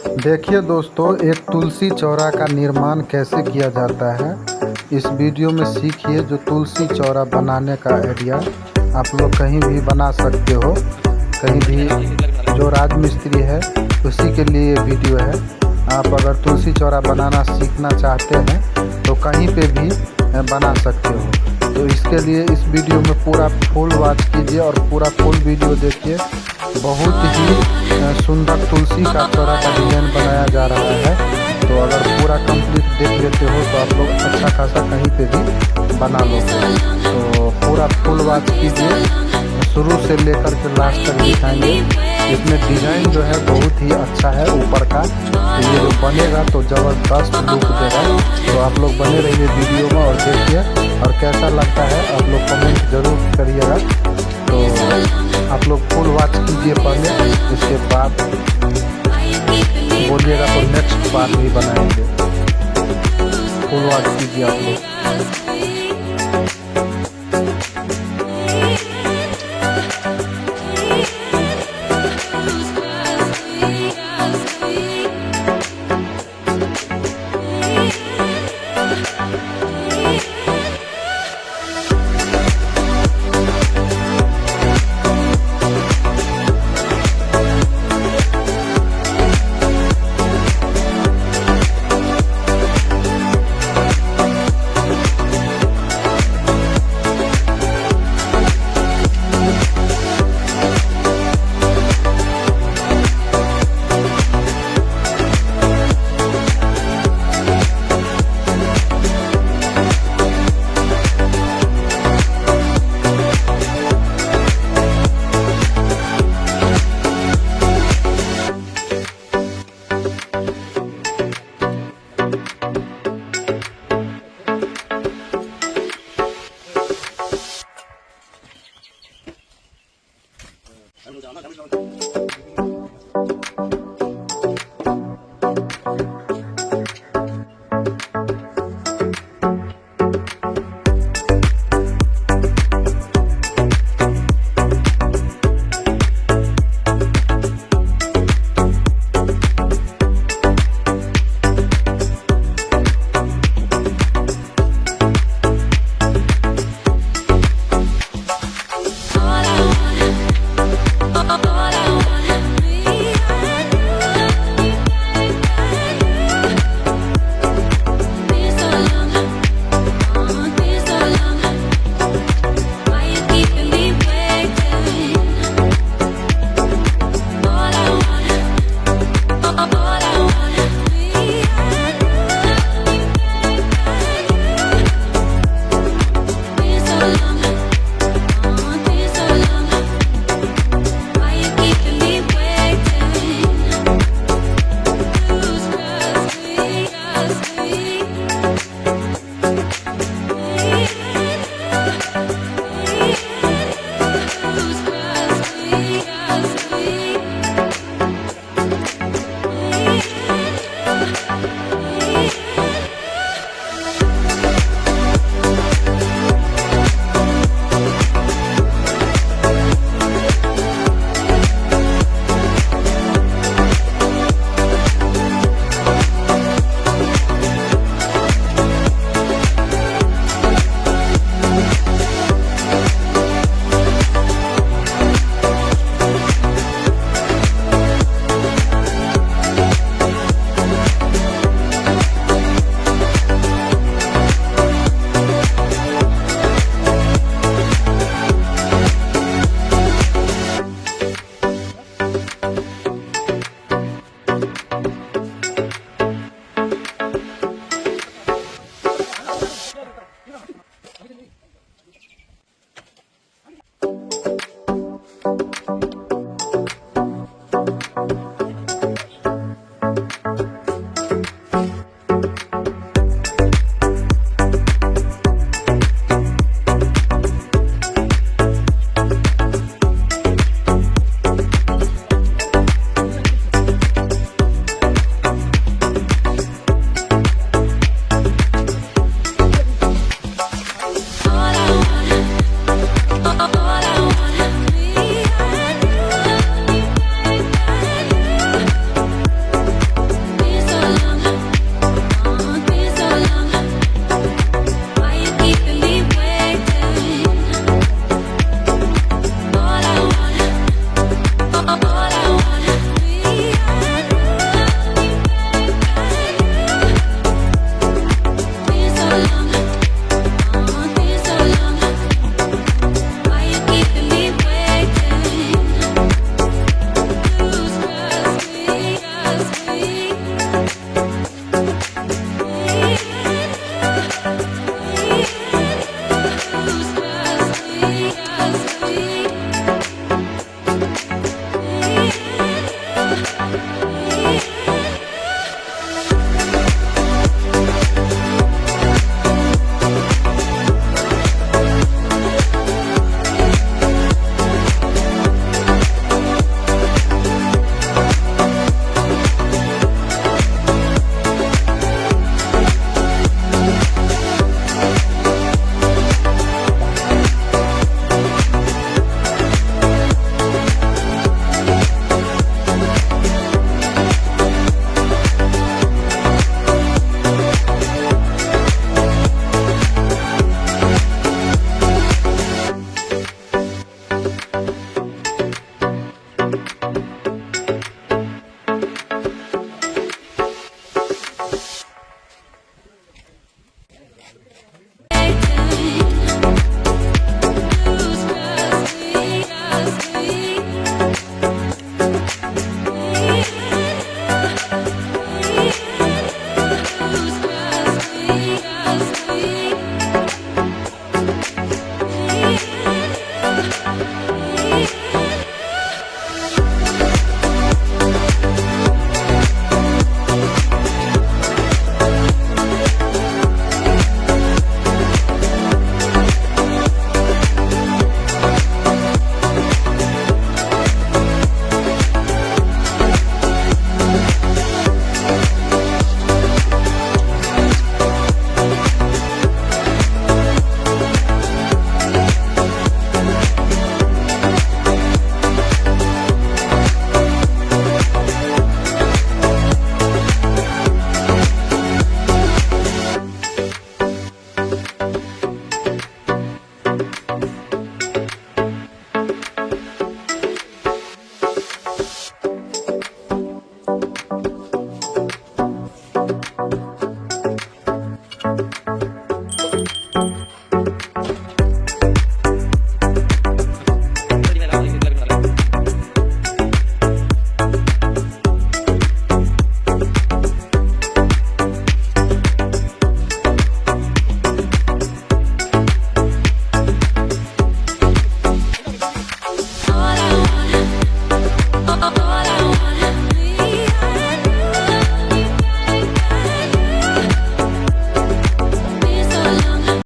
देखिए दोस्तों, एक तुलसी चौरा का निर्माण कैसे किया जाता है इस वीडियो में सीखिए। जो तुलसी चौरा बनाने का आइडिया आप लोग कहीं भी बना सकते हो, कहीं भी। जो राजमिस्त्री है उसी के लिए ये वीडियो है। आप अगर तुलसी चौरा बनाना सीखना चाहते हैं तो कहीं पे भी बना सकते हो। तो इसके लिए इस वीडियो में पूरा फुल वॉच कीजिए और पूरा फुल वीडियो देखिए। बहुत ही सुंदर तुलसी का चौरा का डिजाइन बनाया जा रहा है। तो अगर पूरा कंप्लीट देख लेते हो तो आप लोग अच्छा खासा कहीं पे भी बना लोगे। तो पूरा फुल वॉच कीजिए, शुरू से लेकर के लास्ट तक दिखाएंगे। इसमें डिज़ाइन जो है बहुत ही अच्छा है ऊपर का। तो ये जो बनेगा तो ज़बरदस्त लुक देगा। तो आप लोग बने रहिए वीडियो में और देखिए, और कैसा लगता है आप लोग कमेंट ज़रूर करिएगा। तो आप लोग फुल वॉच कीजिए पहले, इसके बाद बोलिएगा तो नेक्स्ट पार्ट भी बनाएंगे। फुल वॉच कीजिए आप लोग।